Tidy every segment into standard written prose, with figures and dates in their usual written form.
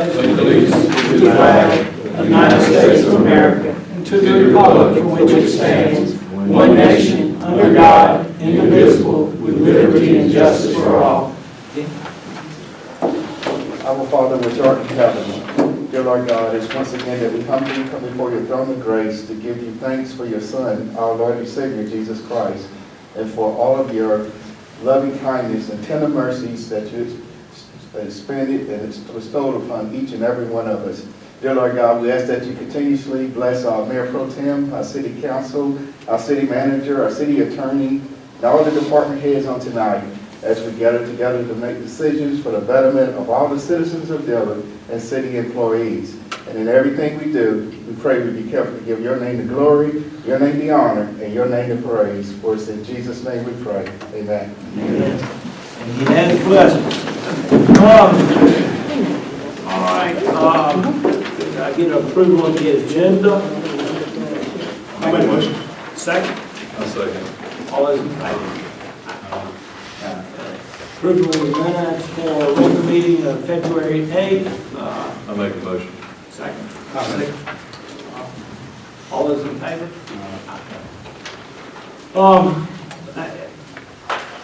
pledge allegiance to the flag of the United States of America and to the republic for which it stands, one nation, under God, indivisible, with liberty and justice for all. Our Father, which art in heaven, dear Lord God, it's once again that we come before your throne of grace to give you thanks for your Son, our Lord and Savior, Jesus Christ, and for all of your loving kindness and tender mercies that you expanded and bestowed upon each and every one of us. Dear Lord God, we ask that you continuously bless our Mayor Pro Tem, our City Council, our City Manager, our City Attorney, and all the department heads on tonight as we gather together to make decisions for the betterment of all the citizens of Dillon and city employees. And in everything we do, we pray we be careful to give your name the glory, your name the honor, and your name the praise. For it's in Jesus' name we pray. Amen. Amen. And he has blessed. All right. Did I get approval of the agenda? I'll make a motion. Second? I'll second. All those in favor? Approval of the minutes for regular meeting of February 8th. I'll make a motion. Second. All those in favor?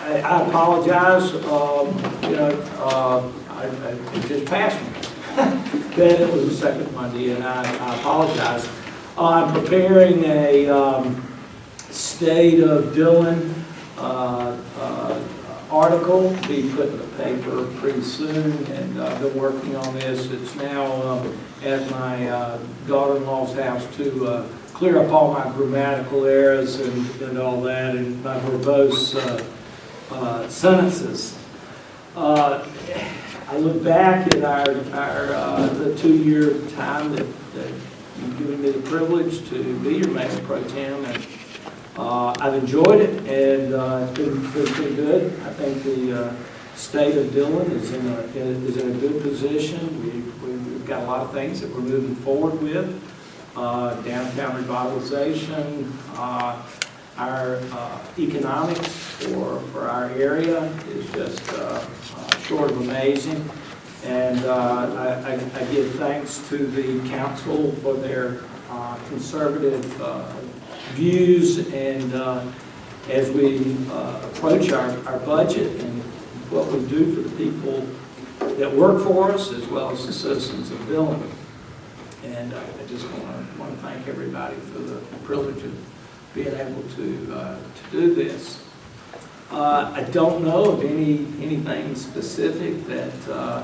I apologize. It just passed me. Then it was a second Monday, and I apologize. I'm preparing a State of Dillon article to be put in the paper pretty soon, and I've been working on this. It's now at my daughter-in-law's house to clear up all my grammatical errors and all that, and my verbose sentences. I look back at the 2-year time that you've given me the privilege to be your Mayor Pro Tem, and I've enjoyed it, and it's been pretty good. I think the state of Dillon is in a good position. We've got a lot of things that we're moving forward with. Downtown revitalization, our economics for our area is just short of amazing. And I give thanks to the council for their conservative views, and as we approach our budget and what we do for the people that work for us as well as the citizens of Dillon. And I just want to thank everybody for the privilege of being able to do this. I don't know of anything specific that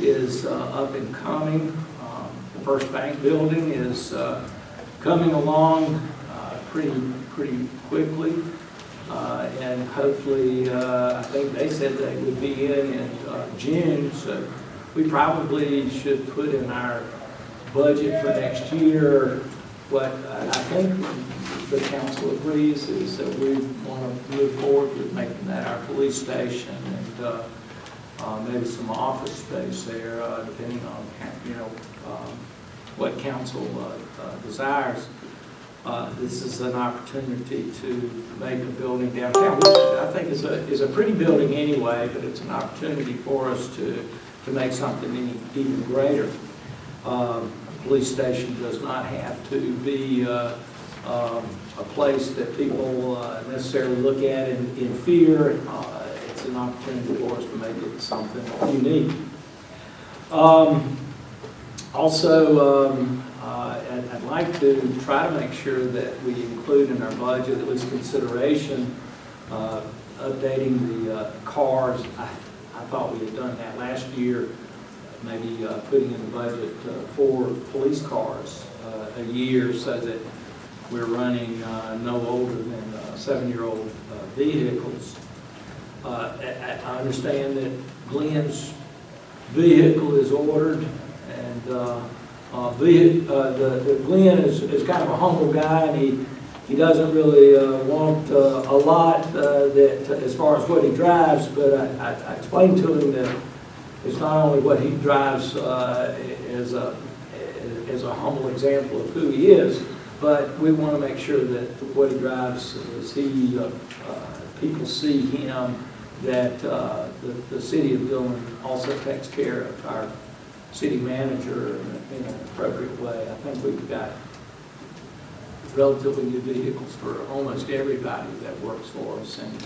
is up and coming. The First Bank building is coming along pretty quickly, and hopefully I think they said they would be in June, so we probably should put in our budget for next year what I think the council agrees is that we want to move forward with making that our police station, and maybe some office space there, depending on what council desires. This is an opportunity to make a building downtown, which I think is a pretty building anyway, but it's an opportunity for us to make something even greater. Police station does not have to be a place that people necessarily look at in fear. It's an opportunity for us to make it something unique. I'd like to try to make sure that we include in our budget, at least consideration, updating the cars. I thought we had done that last year, maybe putting in the budget 4 police cars a year so that we're running no older than 7-year-old vehicles. I understand that Glenn's vehicle is ordered, and Glenn is kind of a humble guy, and he doesn't really want a lot that as far as what he drives, but I explained to him that it's not only what he drives as a humble example of who he is, but we want to make sure that what he drives is people see him, that the city of Dillon also takes care of city manager in an appropriate way. I think we've got relatively new vehicles for almost everybody that works for us, and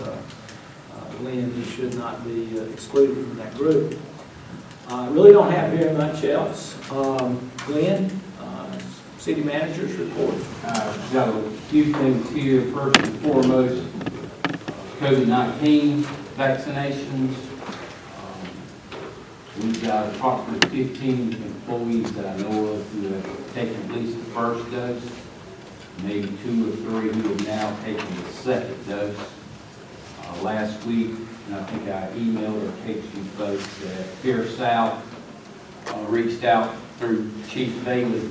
Glenn, you should not be excluded from that group. I really don't have very much else. Glenn, city manager's report. Got a few things here. First and foremost, COVID-19 vaccinations. We've got approximately 15 employees that I know of who have taken at least the first dose, maybe 2 or 3 who have now taken the second dose. Last week, and I think I emailed or texted you folks that Fair South reached out through Chief Bailey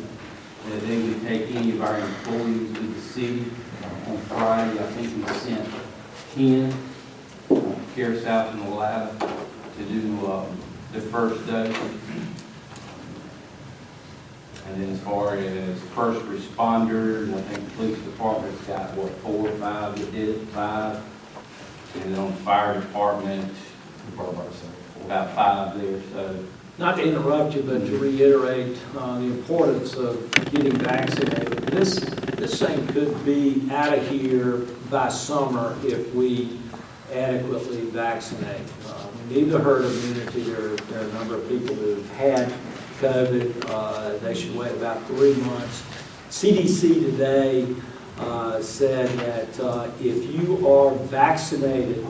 that they would take any of our employees to the city on Friday. I think we sent 10 Fair South and Alata to do the first dose. And then as far as first responders, I think the police department's got, 4 or 5 that did it, 5. And then on the fire department, about 5 there, so. Not to interrupt you, but to reiterate the importance of getting vaccinated. This thing could be out of here by summer if we adequately vaccinate. We need the herd immunity. There are a number of people who have had COVID. They should wait about 3 months. CDC today said that if you are vaccinated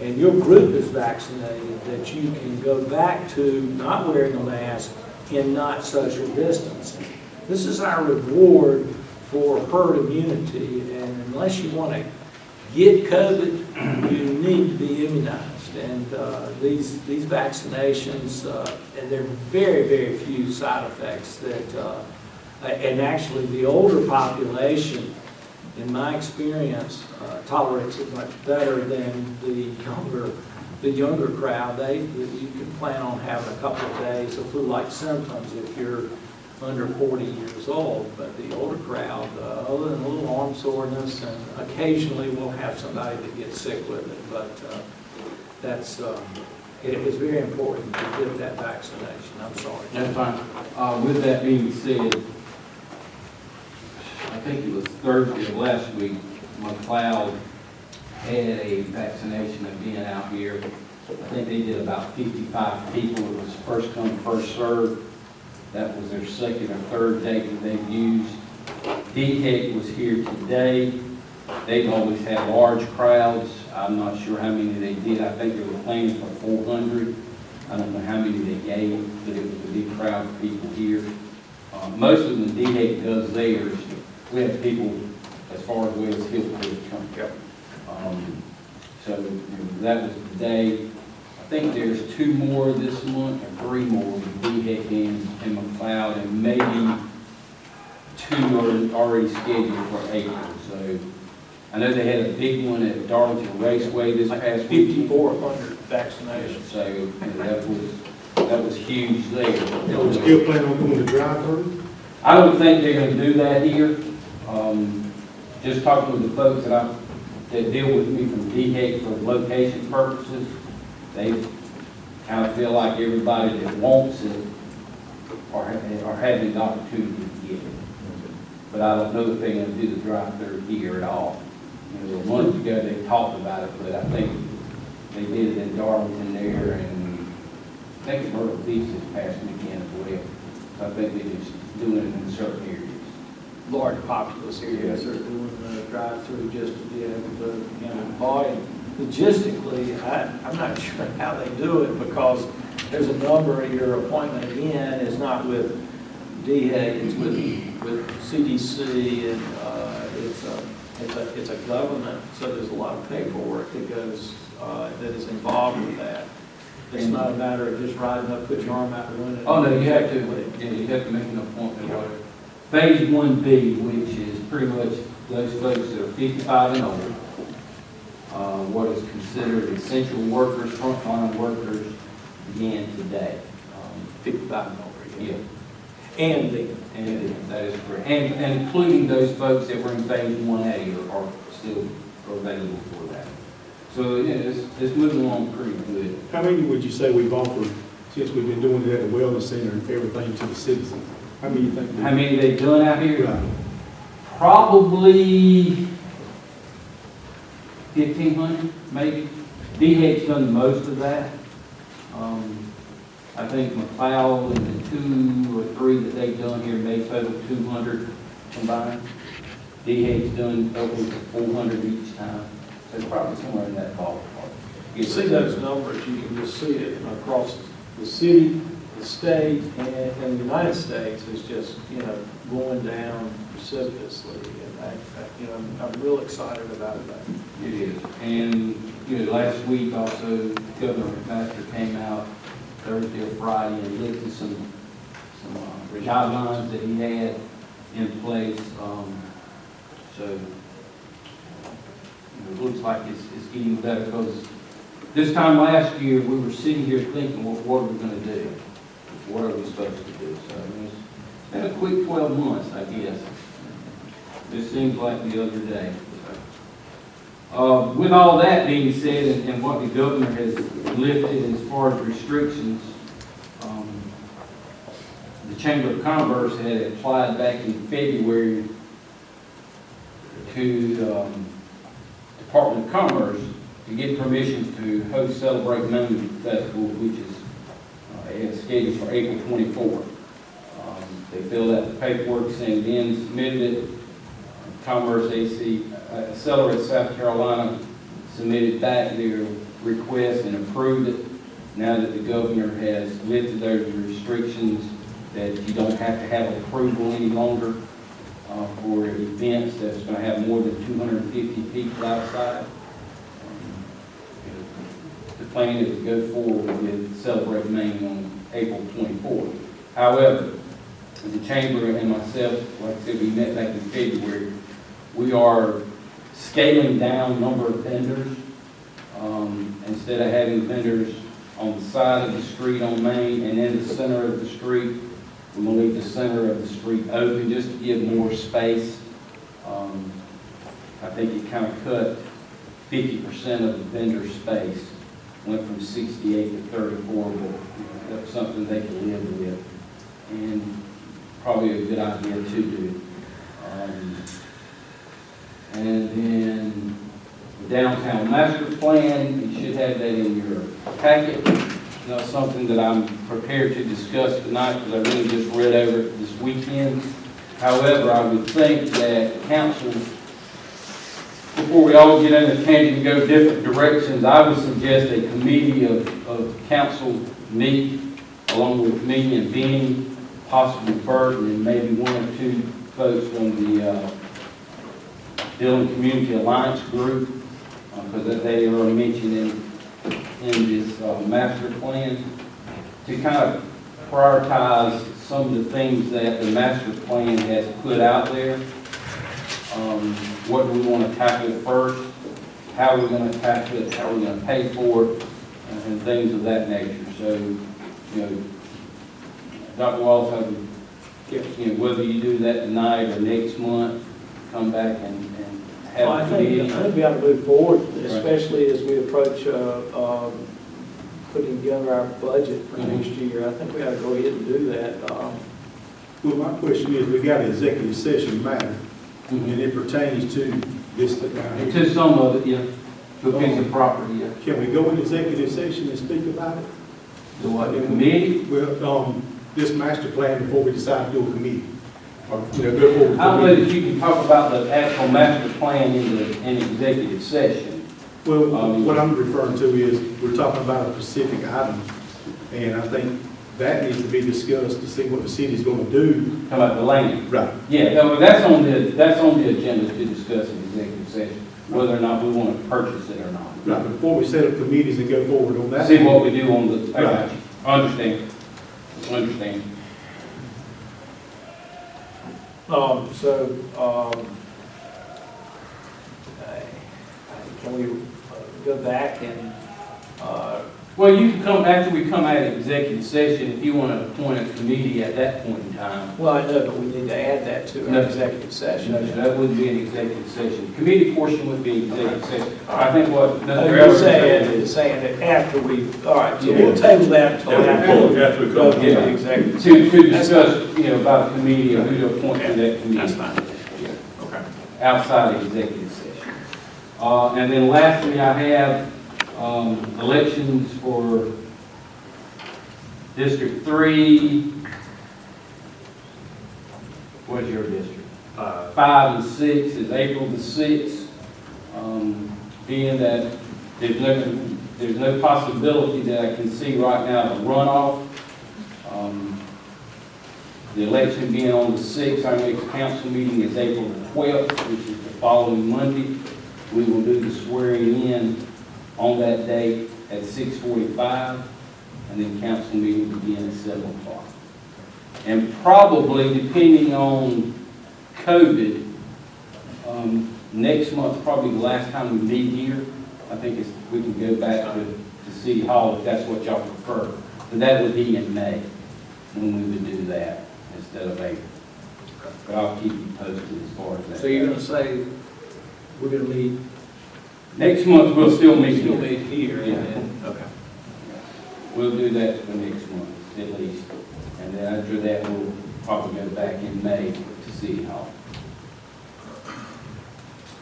and your group is vaccinated, that you can go back to not wearing a mask and not social distancing. This is our reward for herd immunity, and unless you want to get COVID, you need to be immunized. And these vaccinations, and there are very, very few side effects that, and actually the older population, in my experience, tolerates it much better than the younger crowd. You can plan on having a couple of days of flu-like symptoms if you're under 40 years old, but the older crowd, other than a little arm soreness, and occasionally we'll have somebody that gets sick with it, but it is very important to get that vaccination. I'm sorry. That's fine. With that being said, I think it was Thursday of last week, McLeod had a vaccination event out here. I think they did about 55 people. It was first come, first served. That was their second or third date that they've used. DHEC was here today. They've always had large crowds. I'm not sure how many they did. I think they were planning for 400. I don't know how many they gave, but it was a big crowd of people here. Most of them DHEC does theirs. We have people as far away as Hillsborough Trunk. So that was today. I think there's 2 more this month, or 3 more with DHEC and McLeod, and maybe 2 are already scheduled for April. So I know they had a big one at Darlington Raceway this past week. 5,400 vaccinations. So that was huge there. Are we still planning on doing the drive-through? I don't think they're going to do that here. Just talking with the folks that deal with me from DHEC for location purposes, they kind of feel like everybody that wants it are having the opportunity to get it. But I don't know if they're going to do the drive-through here at all. A month ago they talked about it, but I think they did it in Darlington there, and I think it's Myrtle Beach this past weekend as well. So I think they're just doing it in certain areas. Large populous areas are doing the drive-through just to be able to handle volume. Logistically, I'm not sure how they do it, because there's a number of your appointment again is not with DHEC, it's with CDC, and it's a government, so there's a lot of paperwork that goes that is involved with that. It's not a matter of just riding up, put your arm out and run it. Oh, no, you have to make an appointment. Yeah. Phase 1B, which is pretty much those folks that are 55 and older, what is considered essential workers, frontline workers, began today. 55 and over, Yeah. And That is correct. And including those folks that were in phase 1A are still available for that. So, yeah, it's moving along pretty good. How many would you say we've offered since we've been doing it at the wellness center and everything to the citizens? How many you think? How many they done out here? Right. Probably 1,500, maybe. D-Head's done most of that. I think McLeod and the 2 or 3 that they've done here may total 200 combined. D-Head's done over 400 each time. So it's probably somewhere in that ballpark. You see those numbers, you can just see it across the city, the state, and the United States is just, going down precipitously. And I'm real excited about that. It is. And, last week also, Governor McMaster came out Thursday or Friday and lifted some guidelines that he had in place. So it looks like it's getting better, because this time last year, we were sitting here thinking, well, what are we going to do? What are we supposed to do? So it's been a quick 12 months, I guess. It seems like the other day. With all that being said, and what the governor has lifted as far as restrictions, the Chamber of Commerce had applied back in February to Department of Commerce to get permission to host Celebrate Moon Festival, which is scheduled for April 24th. They filled out the paperwork, sent it in, submitted it. Commerce AC, Accelerate South Carolina submitted back their request and approved it. Now that the governor has lifted those restrictions, that you don't have to have approval any longer for events that's going to have more than 250 people outside. The plan is to go forward with Celebrate Maine on April 24th. However, the Chamber and myself, like I said, we met back in February. We are scaling down number of vendors. Instead of having vendors on the side of the street on Main and in the center of the street, we're going to leave the center of the street open just to give more space. I think it kind of cut 50% of the vendor space, went from 68 to 34, but that's something they can live with, and probably a good idea to do. And then the downtown master plan, you should have that in your packet. Not something that I'm prepared to discuss tonight, because I really just read over it this weekend. However, I would think that council, before we all get in a tangent and go different directions, I would suggest a committee of council meet, along with me and Benny, possibly Bert, and maybe 1 or 2 folks from the Dillon Community Alliance Group, because they are mentioned in this master plan, to kind of prioritize some of the things that the master plan has put out there. What do we want to tackle first? How we're going to tackle it? How we're going to pay for it? And things of that nature. So, Dr. Wallace, whether you do that tonight or next month, come back and have Well, a I think meeting. we ought to move forward, especially as we approach putting together our budget for next year. I think we ought to go ahead and do that. Well, my question is, we got an executive session matter, and it pertains to this down here. To some of it, yeah. To a piece of property, yeah. Can we go in executive session and speak about it? The what, the committee? Well, this master plan before we decide to do a committee. Or, go forward. I don't know that you can talk about the actual master plan in executive session. Well, what I'm referring to is, we're talking about a specific item, and I think that needs to be discussed to see what the city's going to do. Talking about the land. Right. Yeah, no, that's on the agenda to discuss in executive session, whether or not we want to purchase it or not. Right, but before we set up committees and go forward on that. See what we do on the, I Right. got you. I understand. Can we go back and Well, you can come, after we come out of executive session, if you want to appoint a committee at that point in time. Well, I know, but we need to add that to No. our executive session. No, that wouldn't be an executive session. Committee portion would be executive session. I think what Mr. You're Ellis said saying, is saying that after we, all right, so we'll table that until after After we go come. to the executive. to discuss, about a committee or who to appoint to that That's committee fine. Okay. outside of executive session. And then lastly, I have elections for District 3. What's your district? 5 and 6 is April the 6th. Being that there's no possibility that I can see right now of a runoff. The election being on the 6th, our next council meeting is April the 12th, which is the following Monday. We will do the swearing in on that date at 6:45, and then council meeting will begin at 7 o'clock. And probably, depending on COVID, next month, probably the last time we meet here, I think we can go back to City Hall if that's what y'all prefer. But that would be in May when we would do that instead of April. But I'll keep you posted as far as that. So you're gonna say, we're gonna meet, Next month, we'll still meet still here. meet here, and then, okay. We'll do that for next month, at least. And then after that, we'll probably go back in May to City Hall.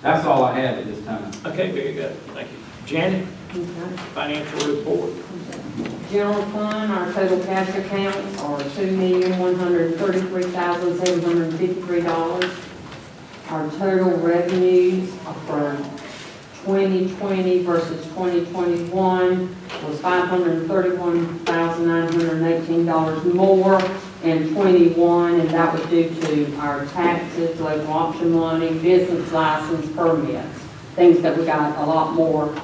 That's all I have at this time. Okay, very good, thank you. Janet, Okay. financial report. General fund, our total cash accounts are $2,133,753. Our total revenues for 2020 versus 2021 was $531,918 more in 21, and that was due to our taxes, local option money, business license, permits, things that we got a lot more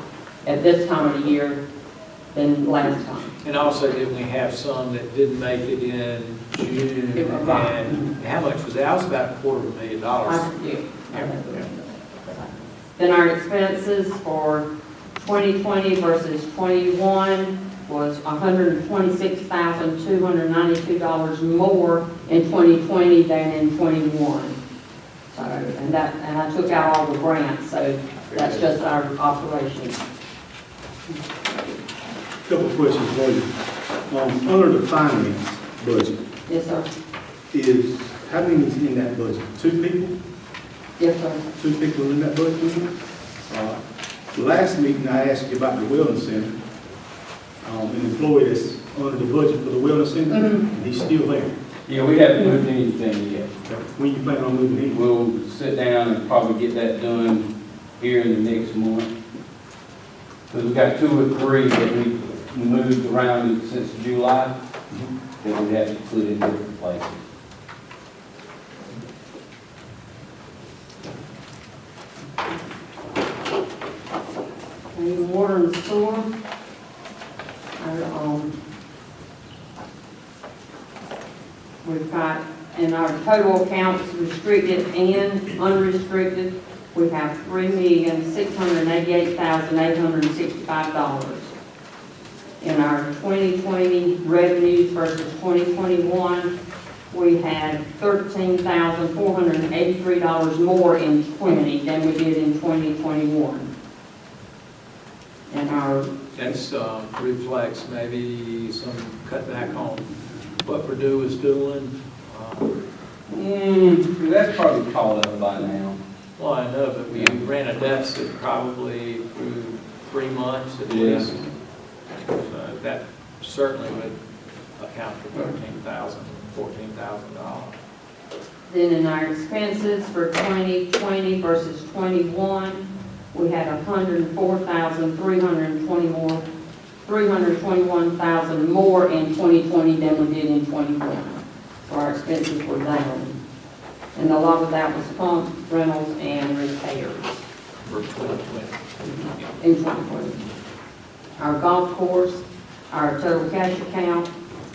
at this time of the year than last time. And also, didn't we have some that didn't make it in June? Yeah, right. And how much was that? That was about $250,000. Yeah. Then our expenses for 2020 versus 21 was $126,292 more in 2020 than in 21. So, and I took out all the grants, so that's just our operations. Couple of questions for you. Under the finance budget, Yes, sir. how many is in that budget? 2 people? Yes, sir. 2 people in that budget? Last meeting, I asked you about the wellness center. An employee that's under the budget for the wellness center, and he's still there. Yeah, we haven't moved anything yet. When you plan on moving in? We'll sit down and probably get that done here in the next month. Because we've got 2 or 3 that we moved around since July that we have to put in different places. And water and sewer. We've got, in our total accounts, restricted and unrestricted, we have $3,688,865. In our 2020 revenues versus 2021, we had $13,483 more in 20 than we did in 2021. And our, That's reflects maybe some cutback on what Purdue is doing. That's probably caught up by now. Well, I know, but we ran a deficit probably through 3 months at Yeah. least. So that certainly would account for $14,000. then in our expenses for 2020 versus 21, we had $321,000 more in 2020 than we did in 21. So our expenses were down. And a lot of that was pump rentals and repairs For 2020. in 2020. Our golf course, our total cash account,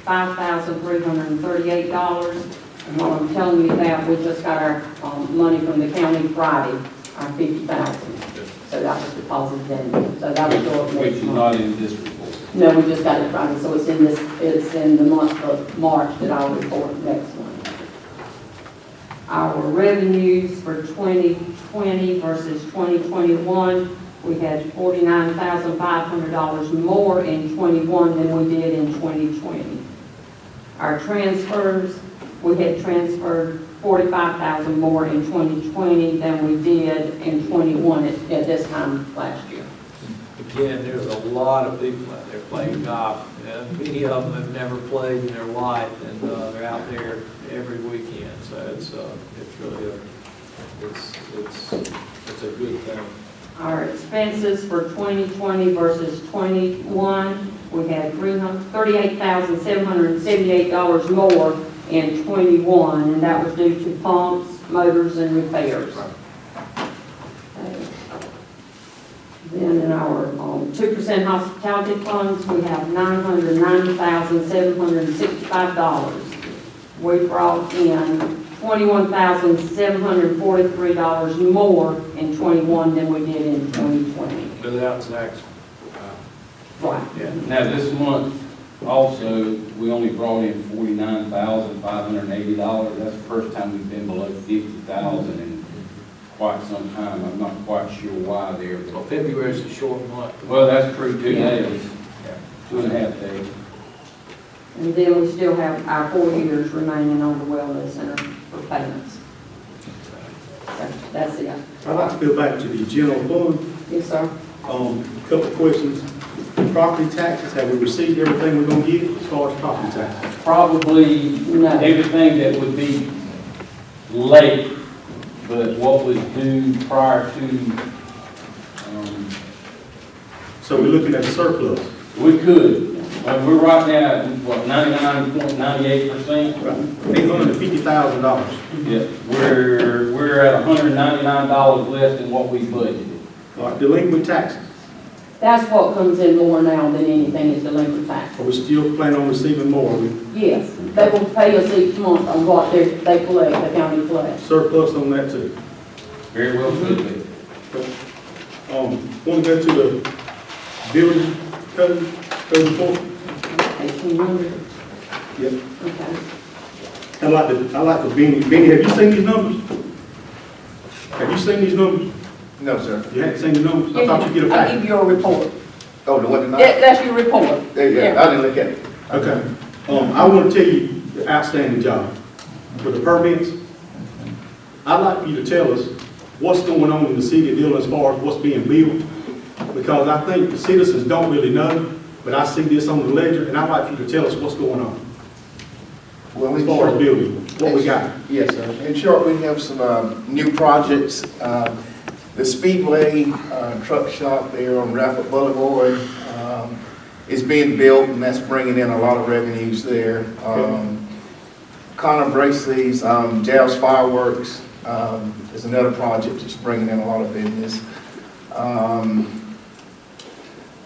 $5,338. And while I'm telling you that, we just got our money from the county Friday, our $50,000. So that was deposited in, so that would go up Which next is month. not in this report. No, we just got it Friday, so it's in the month of March that I'll report next month. Our revenues for 2020 versus 2021, we had $49,500 more in 21 than we did in 2020. Our transfers, we had transferred $45,000 more in 2020 than we did in 21 at this time last year. Again, there's a lot of people out there playing golf, and many of them have never played in their life, and they're out there every weekend, so it's really it's a good thing. Our expenses for 2020 versus 21, we had $38,778 more in 21, and that was due to pumps, motors, and repairs. Then in our 2% hospitality funds, we have $990,765. We brought in $21,743 more in 21 than we did in 2020. Without tax. Right. Yeah. Now, this month also, we only brought in $49,580. That's the first time we've been below $50,000 in quite some time. I'm not quite sure why there. Well, February's a short month. Well, that's true, 2 Yeah. days, 2.5 days. And then we still have our 4 years remaining on the wellness center for payments. So that's it. I'd like to go back to the general fund. Yes, sir. Couple of questions. Property taxes, have we received everything we're gonna get as far as property taxes? Probably No. everything that would be late, but what was due prior to, So we're looking at a surplus. we could. We're right now at, what, 99.98%? $850,000. Yeah, we're at $199 less than what we budgeted. All right, delinquent taxes. That's what comes in more now than anything is delinquent tax. Are we still planning on receiving more? Are we Yes, they will pay us each month on what they collect, the county collects. surplus on that too? Very well could be. Want to go to the building code report? 1,800, Yep. okay. I like for Benny, have you seen these numbers? Have you seen these numbers? No, sir. You haven't seen the numbers? I thought you'd get a I packet. give you a report. Oh, the one tonight? That's your report. Yeah, I didn't look at it. Okay. I want to tell you the outstanding job with the permits. I'd like for you to tell us what's going on in the city of Dillon as far as what's being built, because I think the citizens don't really know, but I see this on the ledger, and I'd like for you to tell us what's going on Well, as in far as short, building, what we got. yes, sir. In short, we have some new projects. The Speedway truck shop there on Rafford Boulevard is being built, and that's bringing in a lot of revenues there. Connor Bracey's Jazz Fireworks is another project that's bringing in a lot of business.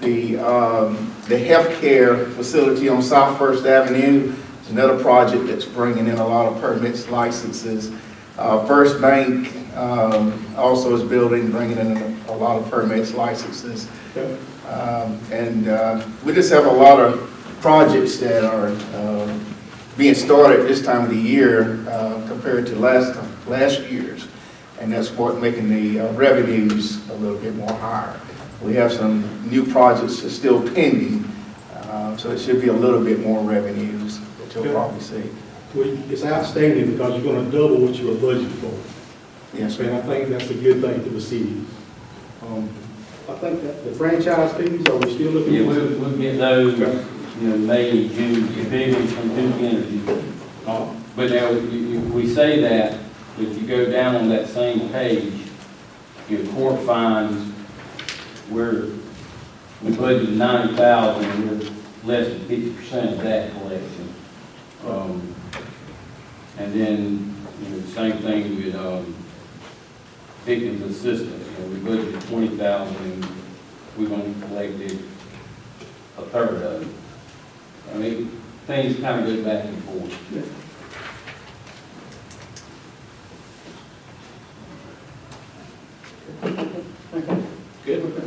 The healthcare facility on South First Avenue is another project that's bringing in a lot of permits, licenses. First Bank also is bringing in a lot of permits, licenses. We just have a lot of projects that are being started this time of the year compared to last year's. And that's what making the revenues a little bit more higher. We have some new projects that are still pending, so it should be a little bit more revenues that you'll probably see. It's outstanding because you're going to double what you were budgeted for. Yes, sir. And I think that's a good thing for the city. I think that the franchise fees, are we still looking? Yeah, we'll get those, May, June, particularly from Duke Energy. But now, we say that, but if you go down on that same page, your court fines, we budgeted $90,000, and we're less than 50% of that collection. And then, same thing with victims assistance. We budgeted $20,000, and we've only collected a third of it. I mean, things kind of go back and forth. Good.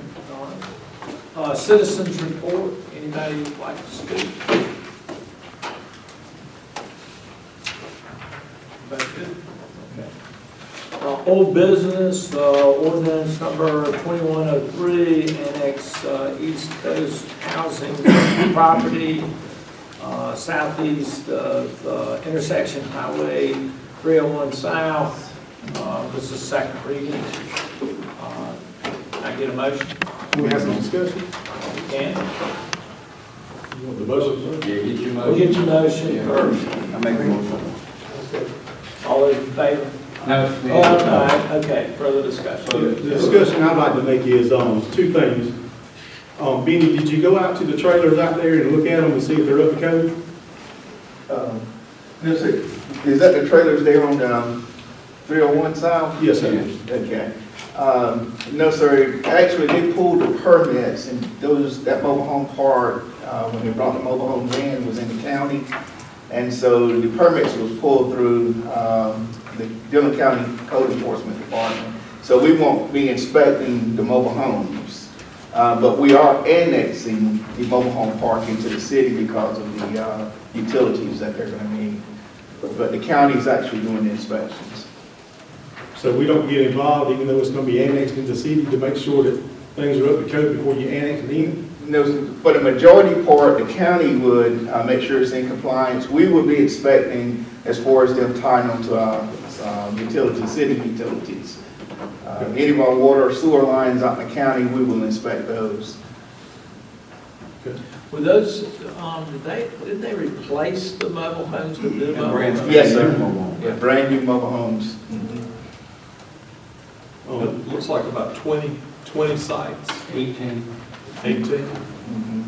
All right. Citizens report, any anybody who'd like to speak? Everybody good? Okay. Old business, ordinance number 2103, annex East Coast housing property, southeast of intersection Highway 301 South. This is second reading. Can I get a motion? Can we have some discussion? You can. You want the motion? Yeah, get your We'll motion. get your motion first. I make a motion. All those in favor? No, All right, okay, further discussion. The discussion I'd like to make is, two things. Benny, did you go out to the trailers out there and look at them and see if they're up to code? No, sir. Is that the trailers there on 301 South? Yes, sir. Okay. No, sir. Actually, they pulled the permits, and that mobile home park, when they brought the mobile homes in, was in the county. And so the permits was pulled through the Dillon County Code Enforcement Department. So we won't be inspecting the mobile homes. But we are annexing the mobile home park into the city because of the utilities that they're gonna need. But the county is actually doing the inspections. So we don't get involved, even though it's gonna be annexed into the city, to make sure that things are up to code before you annex it in? No, for the majority part, the county would make sure it's in compliance. We would be inspecting as far as them tying onto our utilities, city utilities. Any of our water or sewer lines out in the county, we will inspect those. Were those, didn't they replace the mobile homes with new mobile brand homes? Yes, sir. Yeah, brand new mobile homes. It looks like about 20 sites, 18 18, Mhm.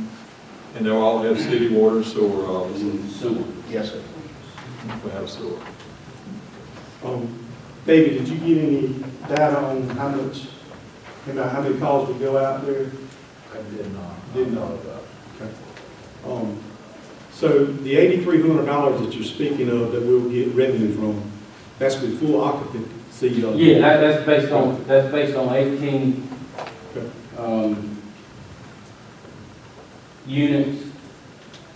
and they all have city water, sewer, obviously. in sewer. Yes, sir. We have sewer. David, did you get any data on how much, about how many calls would go out there? I did not. Did not. So the $8,300 that you're speaking of that we'll get revenue from, that's with full occupancy of? Yeah, that's based on 18, units.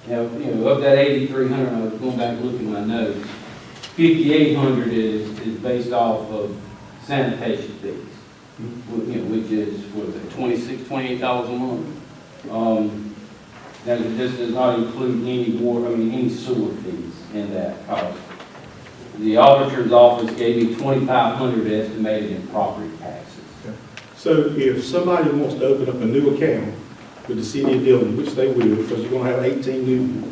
Now, of that 8,300, I was going back and looking at my notes, 5,800 is based off of sanitation fees, which is, what is it, $28 a month. Now, this does not include any sewer fees in that cost. The auditor's office gave me 2,500 estimated in property taxes. So if somebody wants to open up a new account with the city of Dillon, which they will, because you're gonna have 18 new,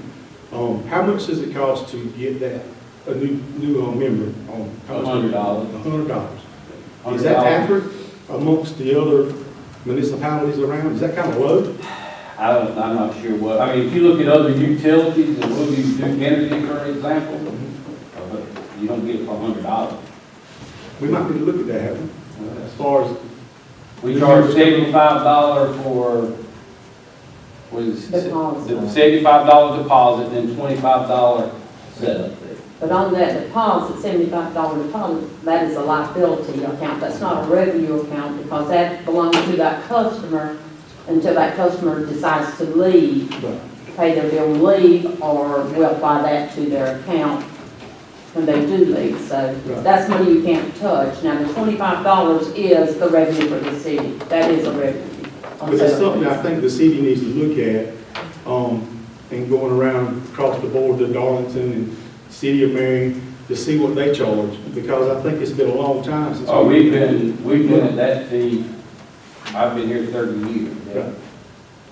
how much does it cost to get that, a new member on? $100. $100. Is that accurate amongst the other municipalities around? Is that kind of low? I'm not sure what, if you look at other utilities, and we'll use Duke Energy for example, you don't get it for $100. We might need to look at that, haven't we? As far as, We charge $75 for, Deposit. the $75 deposit, then $25 setup fee. But on that deposit, $75 deposit, that is a liability account. That's not a revenue account because that belongs to that customer until that customer decides to leave, pay their bill and leave, or we'll apply that to their account when they do leave. So that's money you can't touch. Now, the $25 is the revenue for the city. That is a revenue. but it's something I think the city needs to look at, and going around across the board to Darlington and City of Marion to see what they charge, because I think it's been a long time since. Oh, we've been at that fee, I've been here 30 years. Yeah.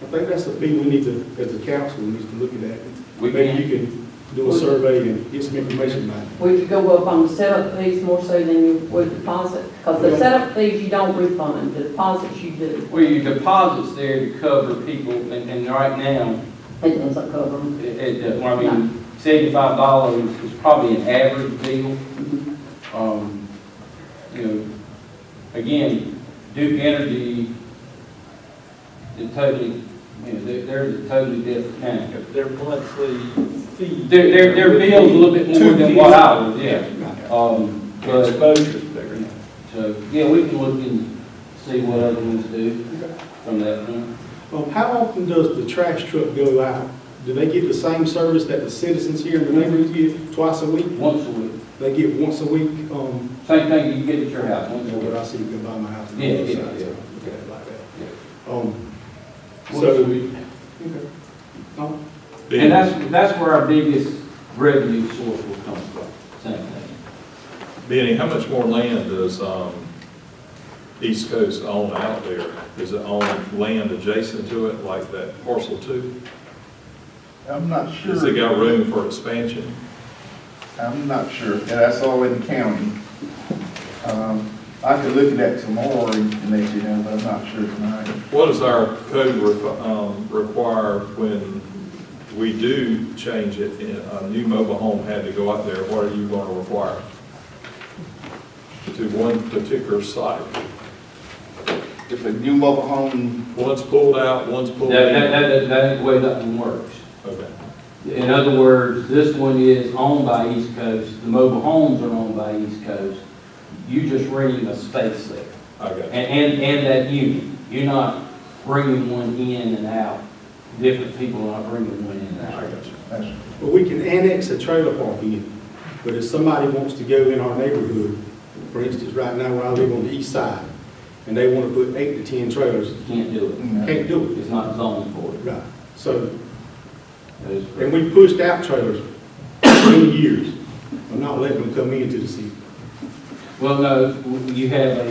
I think that's the fee we need to, as a council, we need to look at that. We Maybe can. you can do a survey and get some information back. Would you go up on the setup fees more so than you would deposit? Because the setup fees you don't refund, the deposits you do. Well, your deposit's there to cover people, and right now, It doesn't cover them. $75 is probably an average bill. Again, Duke Energy is totally, they're a totally different kind. Their monthly fee. Their bill's a little bit more than what ours, yeah. The But, exposure's bigger. so, yeah, we can look and see what other ones do from that point. How often does the trash truck go out? Do they get the same service that the citizens here in the neighborhood get twice a week? Once a week. They get once a week? Same thing you get at your house, once a What I week. see you can buy my house. on the Yeah, other yeah, side, so yeah. look at it like that. Once a week. Okay. Oh, And that's where our biggest revenue source will come from, same thing. Benny, how much more land does East Coast own out there? Does it own land adjacent to it, like that parcel 2? I'm not sure. Has it got room for expansion? I'm not sure. Yeah, that's all in the county. I could look at that tomorrow and let you know, but I'm not sure tonight. What does our code require when we do change it, and a new mobile home had to go out there? What are you going to require to one particular site? If a new mobile home, One's pulled out, one's pulled in. That ain't the way that one works. Okay. In other words, this one is owned by East Coast, the mobile homes are owned by East Coast. You just renting a space there. I got you. And that unit. You're not bringing one in and out. Different people are not bringing one in and I out. got you. that's, But we can annex a trailer park in. But if somebody wants to go in our neighborhood, for instance, right now where I live on the east side, and they want to put 8 to 10 trailers, You can't do it. can't do it. It's not zoned for it. Right. So, That is and we pushed out trailers for many years. I'm not letting them come into the city. Well, no, you had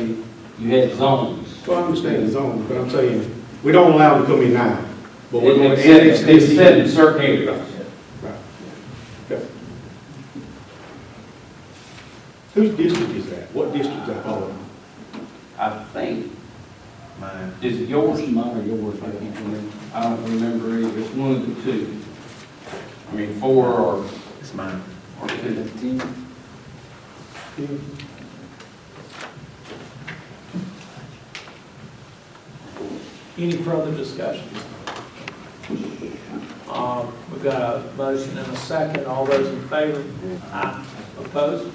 zones. So I understand the zone, but I'm saying, we don't allow them to come in now. But we're going to It's annex set this it's set in in. certain areas. Right. Okay. Whose district is that? What district is that all of? I think, is it yours, mine, or yours? I can't remember. I don't remember either. It's one of the two. I mean, 4 or. It's mine. Or 2. Any further discussion? We've got a motion and a second. All those in favor? Aye. Opposed?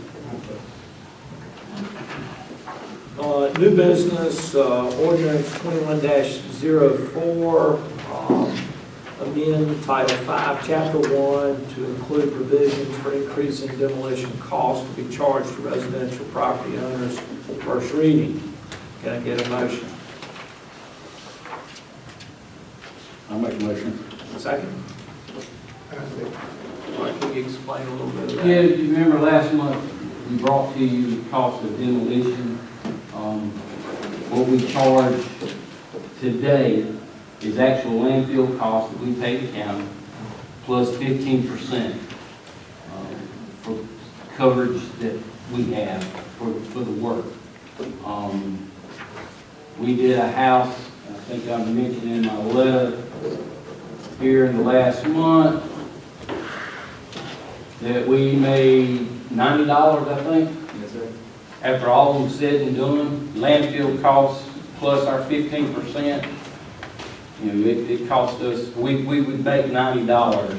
New business, ordinance 21-04, amend Title 5, Chapter 1 to include provisions for increasing demolition costs to be charged to residential property owners. First reading. Can I get a motion? I'll make a motion. Second? All right, can you explain a little bit of that? Yeah, you remember last month, we brought to you the cost of demolition. What we charge today is actual landfill cost that we pay the county, plus 15% for coverage that we have for the work. We did a house, I think I mentioned in my letter here in the last month, that we made $90, I think. Yes, sir. After all was said and done, landfill costs plus our 15%, you know, it cost us, we would make $90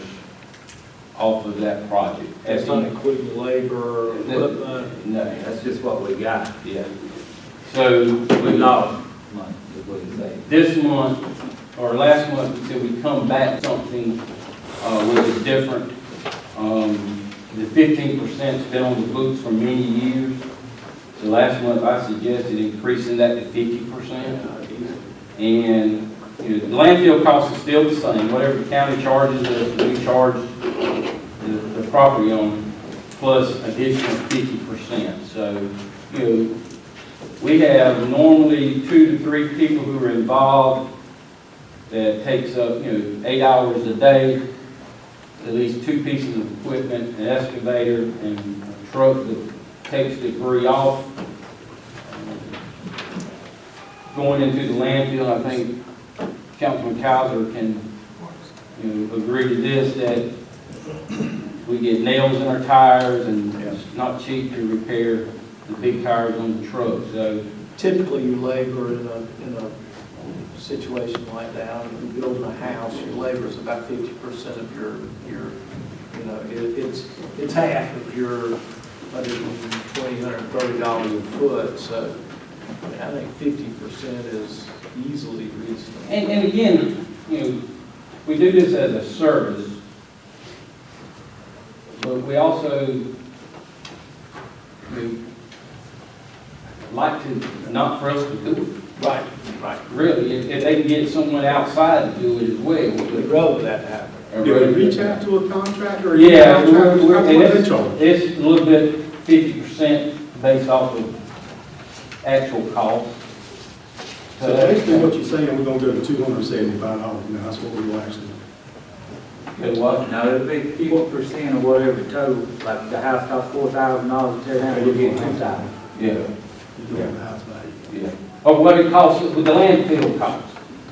off of that project. That's not including labor, equipment. No, That's just what we got. yeah. So, we Lost money, is what you say. this month, or last month, we said we'd come back something with a different, the 15%'s been on the books for many years. So last month, I suggested increasing that to 50%. And, you know, the landfill cost is still the same. Whatever the county charges us, we charge the property owner plus additional 50%. So, you know, we have normally 2 to 3 people who are involved. That takes up, you know, 8 hours a day, at least 2 pieces of equipment, an excavator, and a truck that takes debris off. Going into the landfill, I think Councilman Kaiser can, you know, agree to this, that we get nails in our tires, and it's not cheap to repair the big tires on the truck. So Typically, you labor in a situation like that. If you're building a house, your labor is about 50% of your, you know, it's half of your $120, $130 a foot. So, I mean, I think 50% is easily reach them. And again, you know, we do this as a service, but we also, we like to, not for us to do it. Right, right. Really, if they can get someone outside to do it as well. We'd rather that happen. Did we reach out to a contractor? Yeah, How much and they charge? it's a little bit 50% based off of actual cost. So basically what you're saying, we're gonna go to $275 now, that's what we will actually. Okay, what? No, it'd be 50% of whatever total, like the house costs $4,000 to tear down, you get $2,000. Yeah, You do have the house value. yeah. Or what it costs, with the landfill cost,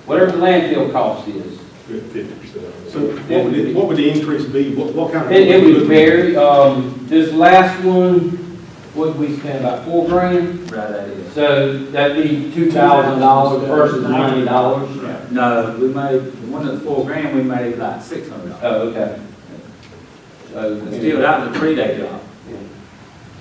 whatever the landfill cost is. 50%. So what would the increase be? What kind of? It would vary. This last one, what did we spend, about $4 grand? Right, that is. So that'd be $2,000 versus $90. No, we made, one of the $4 grand, we made like $600. Oh, okay. So, But still, that was a 3-day job.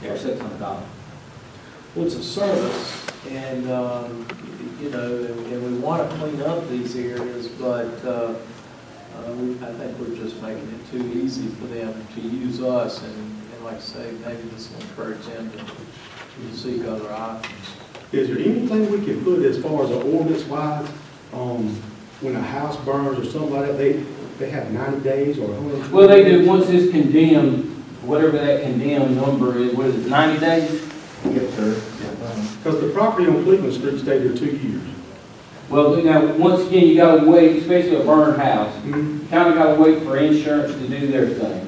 Yeah, $600. Well, it's a service, and, you know, and we want to clean up these areas, but I think we're just making it too easy for them to use us, and like I say, maybe this will encourage them to seek other options. Is there anything we can put as far as an ordinance wise, when a house burns or something like that, they have 90 days or 100? well, they do, once it's condemned, whatever that condemned number is, what is it, 90 days? Yes, sir. Because the property on Cleveland Street stayed there 2 years. Well, now, once again, you gotta wait, especially a burned house, Mm-hmm. you kinda gotta wait for insurance to do their thing.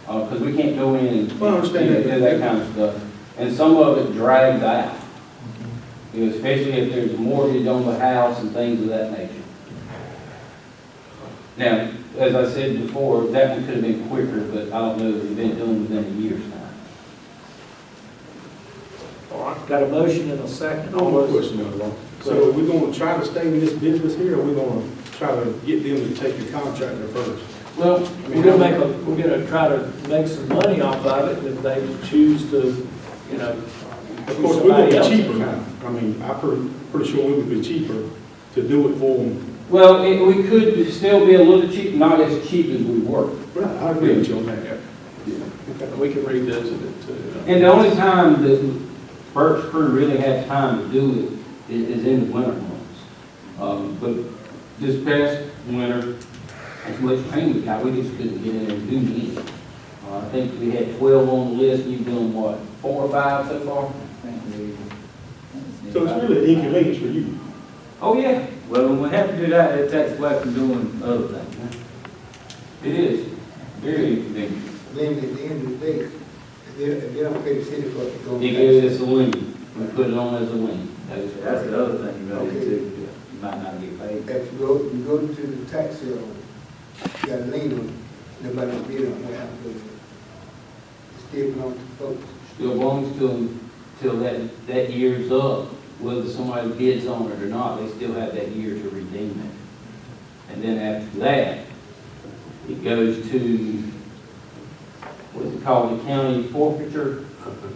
Because we can't go in and Well, I understand you know, that. do that kind of stuff. And some of it drags out. You know, especially if there's a mortgage on the house and things of that nature. Now, as I said before, that one could have been quicker, but I don't know that we've been doing within a year's time. All right, got a motion and a second. One more question, Ron. So are we gonna try to stay in this business here, or are we gonna try to get them to take the contractor first? Well, we're gonna try to make some money off of it, and if they choose to, you know. Of course, we're gonna be cheaper now. I mean, I'm pretty sure we would be cheaper to do it for them. Well, we could still be a little cheap, not as cheap as we were. Right, I agree with you on that. We can revisit it too. And the only time that Burt's crew really has time to do it is in the winter months. But this past winter, as much rain we got, we just couldn't get in there and do anything. I think we had 12 on the list, and you've done what, 4 or 5 so far? So it's really an inconvenience for you. Oh, yeah, Well, when we have to do that, it takes away from doing other things. it is. Very inconvenient. Then at the end of the day, if they don't pay the city for it, it's going It gives us a lien. We put it on as a lien. That's the other thing you gotta do too. You might not get paid. If you go to the tax sale, you got a lien on it, nobody will bid on what happens with it. It still belongs to folks. Still belongs to them till that year's up. Whether somebody bids on it or not, they still have that year to redeem it. And then after that, it goes to, what's it called, the county forfeiture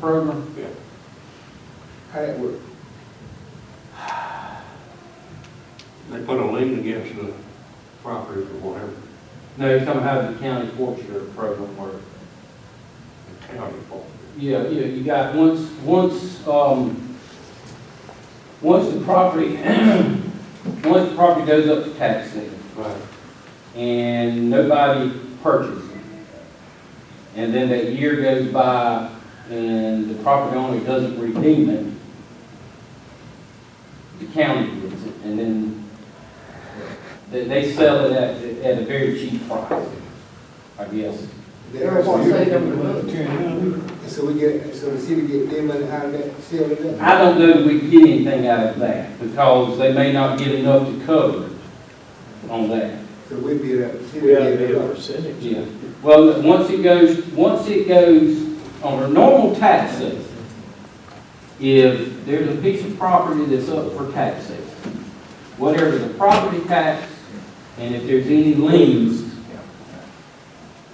program? How that work? They put a lien against the property or whatever, No, you're talking about the county forfeiture program works. the county fault. Yeah, you got, once the property, once the property goes up to tax sale, Right. and nobody purchases it, and then that year goes by, and the property owner doesn't redeem it, the county gets it, and then they sell it at a very cheap price, I guess. So the city get their money out of that, sell it. I don't know that we can get anything out of that, because they may not get enough to cover it on that. So we be that, the city We have get a it. percentage. Yeah. Well, once it goes on a normal tax sale, if there's a piece of property that's up for tax sale, whatever the property tax, and if there's any liens,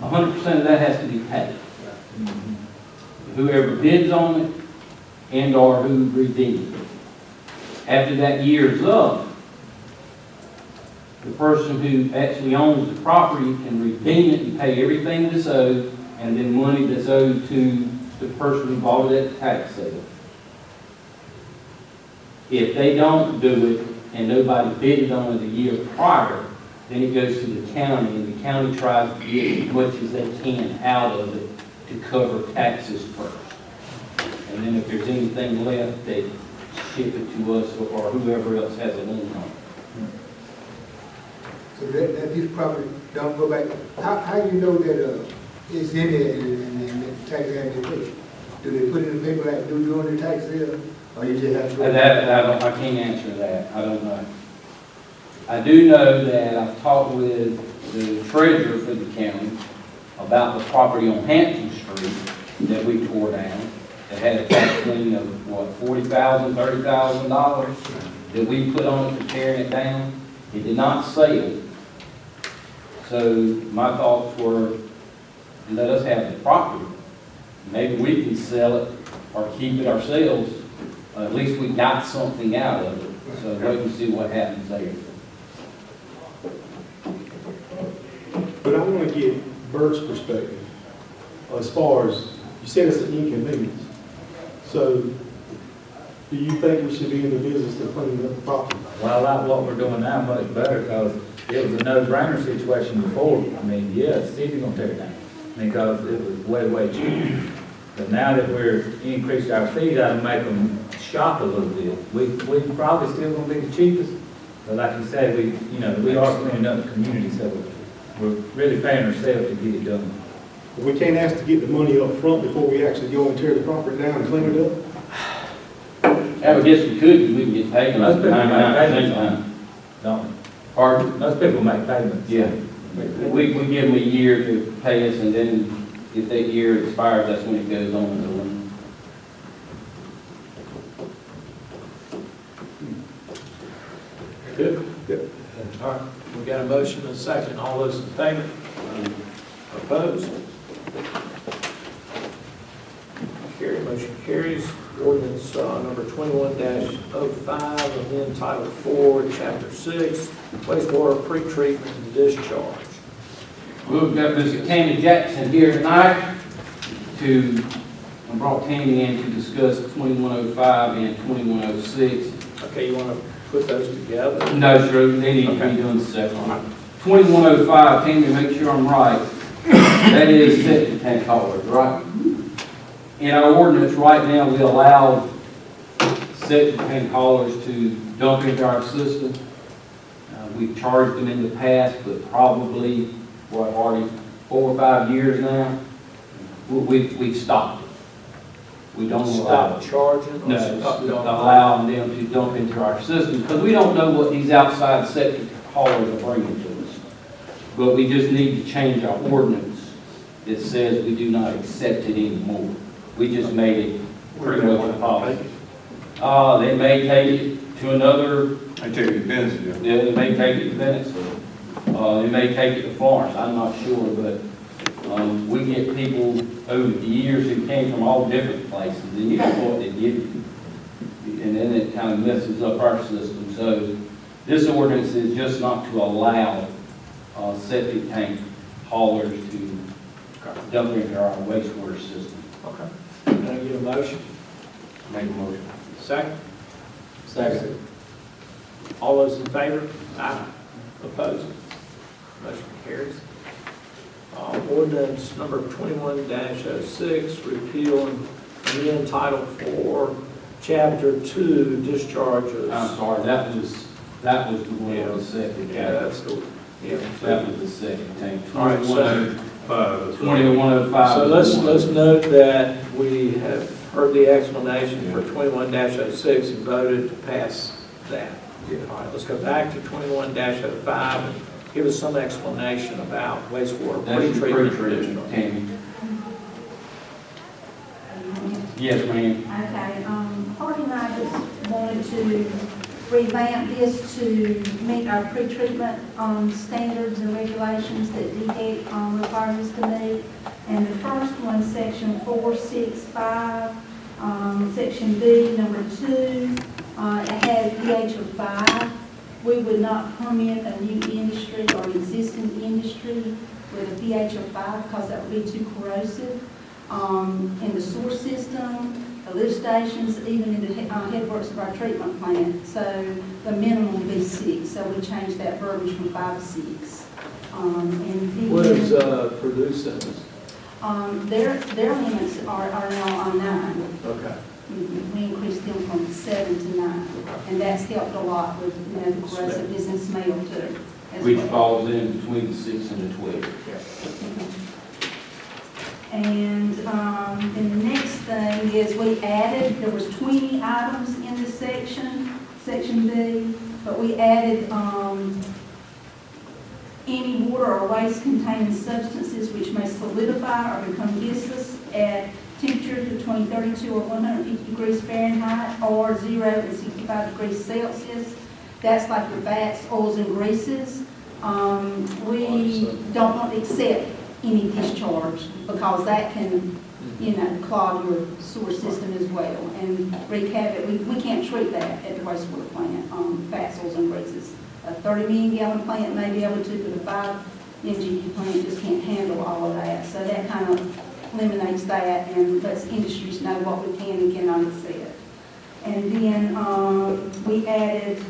100% of that has to be paid. Whoever bids on it and or who redeems it. After that year's up, the person who actually owns the property can redeem it and pay everything that's owed, and then money that's owed to the person who bought it at the tax sale. If they don't do it, and nobody bidded on it a year prior, then it goes to the county, and the county tries to get as much as they can out of it to cover taxes first. And then if there's anything left, they ship it to us or whoever else has a lien on it. So that piece of property don't go back, how you know that, it's in there and the tax had been paid? Do they put it in the paper like do during the tax sale, or you just have to? I can't answer that, I don't know. I do know that I've talked with the treasurer for the county about the property on Hampton Street that we tore down, that had a tax lien of, what, $40,000, $30,000 that we put on it for tearing it down. It did not sell. So my thoughts were, let us have the property. Maybe we can sell it or keep it ourselves. At least we got something out of it. So wait and see what happens there. But I want to get Bert's perspective as far as, you said it's an inconvenience. So do you think we should be in the business of cleaning up the property? Well, I like what we're doing now much better, because it was a no-brainer situation before. I mean, yeah, the city's gonna tear it down, because it was way, way cheaper. But now that we're increased our fees, that'll make them shop a little bit. We probably still gonna be the cheapest, but like you say, we are cleaning up the community, so we're really paying ourselves to get it done. We can't ask to get the money up front before we actually go and tear the property down and clean it up? I guess we could, because we can get paid. Most people make 99% payments time. on it, don't they? Pardon? Most people make payments. Yeah. We give them a year to pay us, and then if that year expires, that's when it goes on the loan. Good? Good. All right, we got a motion and a second. All those in favor? Opposed? Motion carries. Ordinance number 21-05, amend Title 4, Chapter 6, wastewater pretreatment and discharge. We've got Mr. Tammy Jackson here tonight I brought Tammy in to discuss 2105 and 2106. Okay, you want to put those together? No, sir, they need to be done separately. 2105, Tammy, make sure I'm right. That is septic tank haulers, right? In our ordinance right now, we allow septic tank haulers to dump into our system. We've charged them in the past, but probably, already 4 or 5 years now, we've stopped it. We don't allow Stop it. charging? Or No, stop dumping? allowing them to dump into our system, because we don't know what these outside septic haulers are bringing to us. But we just need to change our ordinance that says we do not accept it anymore. We just made it pretty much a policy. They may take it to another. I take advantage of it. Yeah, they may take it to Venice. They may take it to Florence. I'm not sure, but we get people over the years who came from all different places, and you don't know what they give you. And then it kind of messes up our system. So this ordinance is just not to allow septic tank haulers to dump into our wastewater system. Okay. Can I get a motion? Make a motion. Second? Second. All those in favor? Aye. Opposed? Motion carries. Ordinance number 21-06, repeal and amend Title 4, Chapter 2, discharges. I'm sorry, that was the one that was septic. Yeah, that's the, yeah. That was the septic tank. All right, so, 2105. so let's note that we have heard the explanation for 21-06 and voted to pass that. All right, let's go back to 21-05 and give us some explanation about wastewater That's your pretreatment. pre-treatment, Tammy. Yes, ma'am. Okay, Hardy and I just wanted to revamp this to meet our pretreatment standards and regulations that DHEC requires us to meet. And the first one, section 465, section B, number 2, it has pH of 5. We would not permit a new industry or an existing industry with a pH of 5 because that would be too corrosive. In the sewer system, the lift stations, even in the headworks of our treatment plant. So the minimum would be 6, so we changed that verbiage from 5 to 6. And then, What is Purdue Simmons? their limits are now on 9. Okay. We increased them from 7 to 9, and that's helped a lot with, the corrosiveness and smell too. as Which well. falls in between the 6 and the 12. And then the next thing is we added, there was 20 items in this section, section B, but we added any water or waste containing substances which may solidify or become gaseous at temperatures between 32 or 150 degrees Fahrenheit or 0 and 65 degrees Celsius. That's like your fats, oils, and greases. We don't want to accept any discharge because that can, clog your sewer system as well and wreak havoc. We can't treat that at the wastewater plant, fats, oils, and greases. A 30 million gallon plant may be able to, but a 5 MGD plant just can't handle all of that. So that kind of eliminates that and lets industries know what we can and cannot accept. And then we added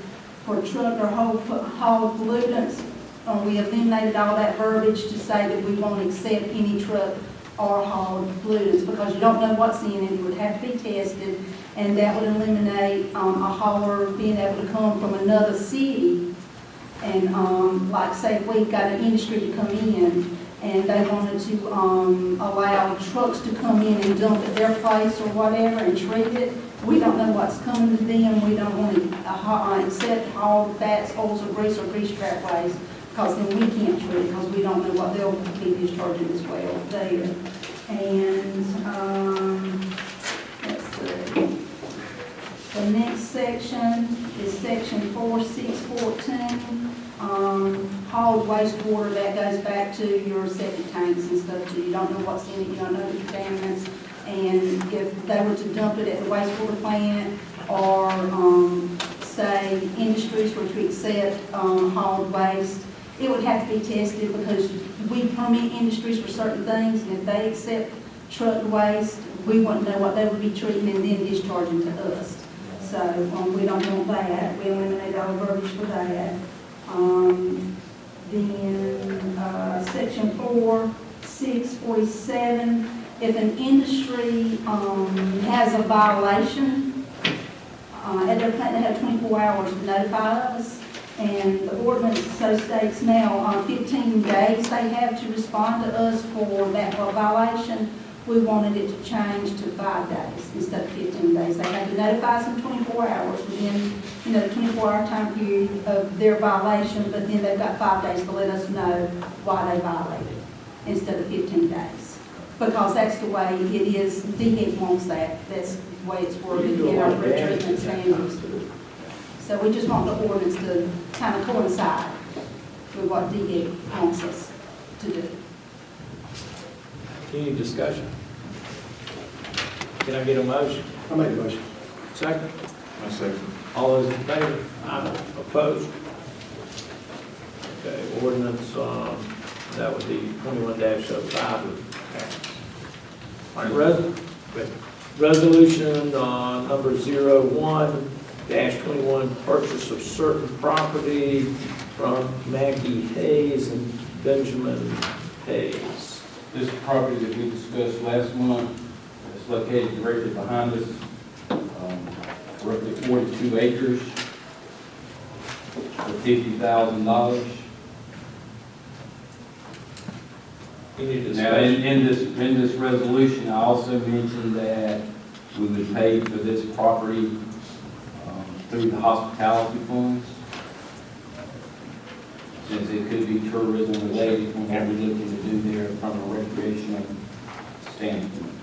for truck or haul pollutants, we eliminated all that verbiage to say that we won't accept any truck or hauled pollutants because you don't know what's in it. It would have to be tested, and that would eliminate a hauler being able to come from another city. And like say if we've got an industry to come in and they wanted to allow trucks to come in and dump at their place or whatever and treat it, we don't know what's coming to them. We don't want to accept all the fats, oils, or grease trap waste because then we can't treat it because we don't know what they'll be discharging as well there. And let's see. The next section is section 4.6.14. Hauled wastewater, that goes back to your septic tanks and stuff too. You don't know what's in it, you don't know the contaminants. And if they were to dump it at the wastewater plant or say industries were to accept hauled waste, it would have to be tested because we permit industries for certain things, and if they accept truck waste, we wouldn't know what they would be treating and then discharging to us. So we don't want that. We eliminate all verbiage for that. Then section 4.6.47, if an industry has a violation at their plant, they have 24 hours to notify us. And the ordinance so states now 15 days they have to respond to us for that violation. We wanted it to change to 5 days instead of 15 days. They had to notify us in 24 hours within, the 24-hour time period of their violation, but then they've got 5 days to let us know why they violated instead of 15 days. Because that's the way it is. DHEC wants that. That's the way it's worded in our treatment standards. So we just want the ordinance to kind of coincide with what DHEC wants us to do. Any discussion? Can I get a motion? I make a motion. Second? I second. All those in favor? Aye. Opposed? Okay, ordinance, that would be 21-05 would pass. All right, resolution number 01-21, purchase of certain property from Maggie Hayes and Benjamin Hayes. This property that we discussed last month is located directly behind us, roughly 42 acres for $50,000. Any Now, discussion? in this resolution, I also mentioned that we would pay for this property through the hospitality funds, since it could be tourism related from what we're looking to do there from a recreational standpoint.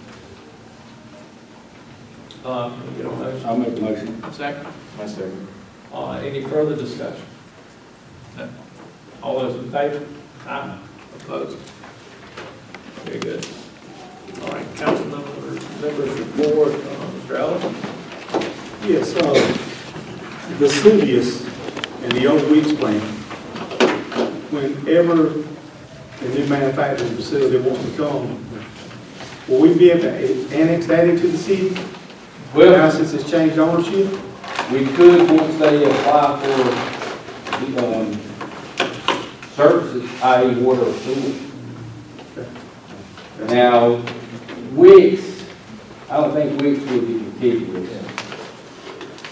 Can we get a motion? I'll make the motion. Second? I second. Any further discussion? No. All those in favor? Aye. Opposed? Very good. All right, council members report, Mr. Ellis? Yes, Vesuvius and the old weeks plant, whenever the new manufacturing facility wants to come, will we be able to annex that into the city? Now, Well, since it's changed ownership? we could, once they apply for, services, i.e. water or sewer. Now, Wicks, I don't think Wicks would be contiguous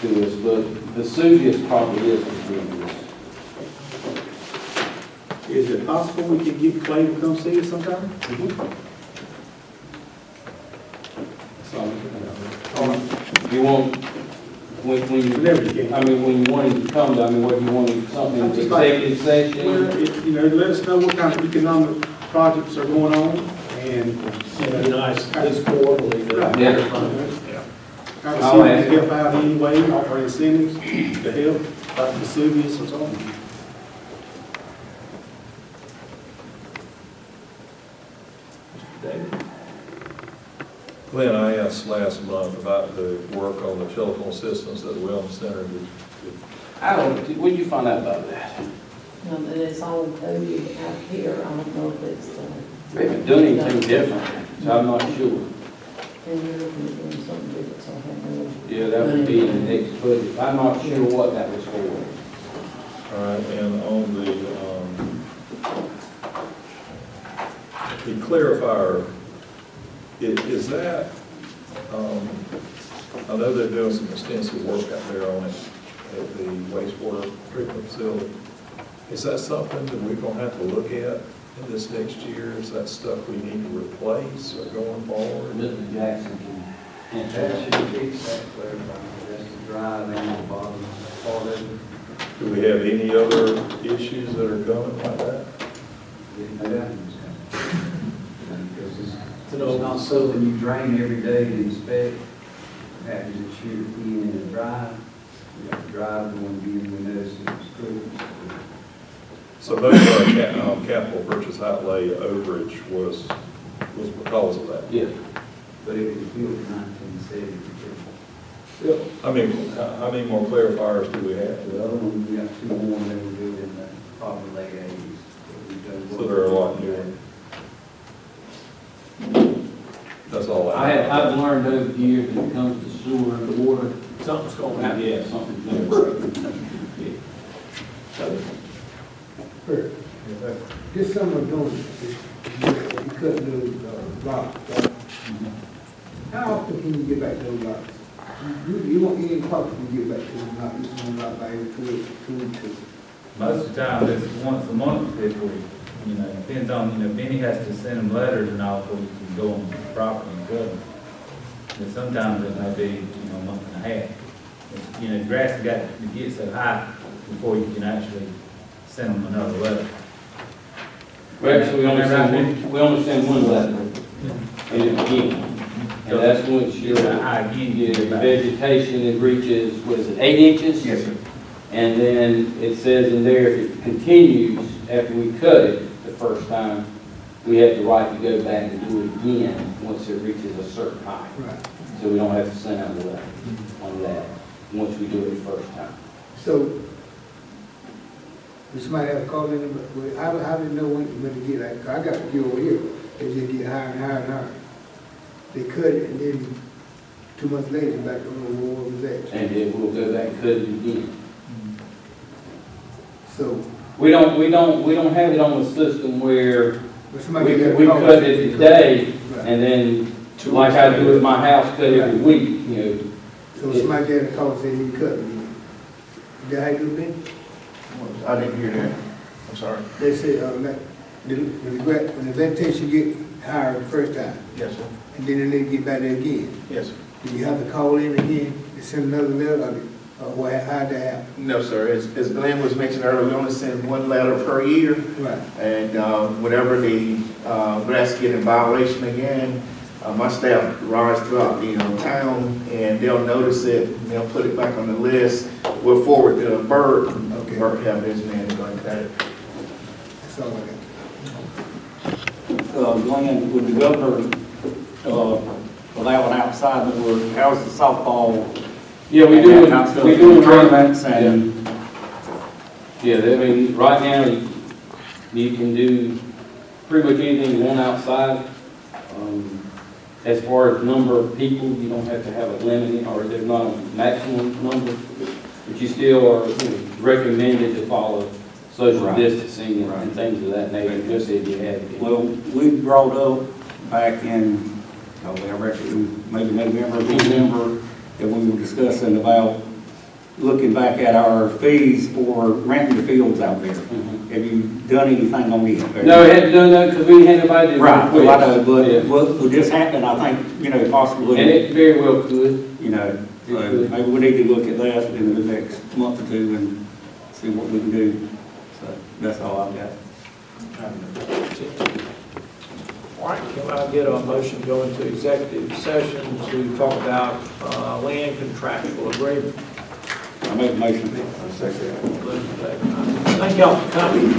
to us, but Vesuvius probably is contiguous. Is it possible we could get Clay to come see us sometime? You want, when you, Whenever you can. I mean, when you want him to come, I mean, what you want, something I'm just like- executive session? Well, you know, let us know what kind of economic projects are going on and. It'd be nice, this quarterly, Right. Yeah. How the I'll city ask can help out anyway, offer incentives to help, like Vesuvius and so on. David? Glenn, I asked last month about the work on the telephone systems at the Wellness Center. I don't, where did you find out about that? And it's all coded out here, I don't know if it's, They haven't done anything different, so I'm not sure. and you're looking at doing something different, so I have no. Yeah, that would be in the next budget. I'm not sure what that was for. All right, and on the clarifier, is that, I know they're doing some extensive work out there on it at the wastewater treatment facility. Is that something that we're gonna have to look at in this next year? Is that stuff we need to replace or going forward? Mr. Jackson can. That should fix that clarifying, that's the drive and the bottom part of it. Do we have any other issues that are coming like that? Because it's not something you drain every day to inspect. Happens to shoot in and drive. You got to drive the one being we noticed it was crooked. So most of our capital purchase outlay overage was because of that. Yeah. But it was built in 1972. I mean, how many more clarifiers do we have? The other one, we got two more that were built in the probably late 80s. But we've done So they're a lot newer. That's all I have. I've learned over the years when it comes to sewer and water, Something's going to happen. yeah, something's going to Kurt, this summer doing, you cut those lots, right? How often can you get back those lots? You won't get any profit when you get back to them, not this one lot by every 2 weeks. Most of the time, it's once a month if we, depends on, Benny has to send them letters and all, so we can go on the property and cut them. But sometimes it may be, a month and a half. The grass has got to get so high before you can actually send them another letter. Well, actually, we only send one letter, and it's again. And that's once your vegetation, it reaches, what is it, 8 inches? Yes, sir. And then it says in there, if it continues after we cut it the first time, we have the right to go back and do it again once it reaches a certain height. Right. So we don't have to send out a letter on that, once we do it the first time. So, does somebody have a call in them, but how do you know when to get like, 'cause I got a few over here, they just get higher and higher and higher. They cut it and then 2 months later, back on the wall was that. And then we'll go back and cut it again. So, We don't have it on the system where but we somebody got a we call. cut it today, Right. and then, like I do at my house, cut every week, So somebody got a call and said you cut me. Is that how you do it? I didn't hear that. I'm sorry. They say, when the vegetation get higher the first time, Yes, sir. and then they get back there again, Yes, sir. do you have to call in again to send another letter, or what, how'd that happen? No, sir. As Glenn was mentioning earlier, we only send one letter per year. Right. And whenever the grass get in violation again, my staff rides throughout the town, and they'll notice it, and they'll put it back on the list. We'll forward to Bert, and Okay. Bert have his man go and cut it. That's all I got. Glenn, with the governor, allowing outside the work, how's the softball? Yeah, we do Tournaments tournaments and Yeah, I mean, right now, you can do pretty much anything you want outside. As far as number of people, you don't have to have a limit, or there's not a maximum number, but you still are recommended to follow social distancing and things of that nature, just as you have. Well, we brought up back in, I reckon, maybe November, December, that we were discussing about looking back at our fees for renting the fields out there. Have you done anything on it? No, we hadn't done that because we had nobody to Right, well, I know, but Yeah. what just happened, I think, you know, possibly. And it very well could. You know, so maybe we need to look at that in the next month or two and see what we can do. So that's all I've got. All right, can I get a motion to go into executive session to talk about land contractual agreement? I make a motion. Thank y'all for coming.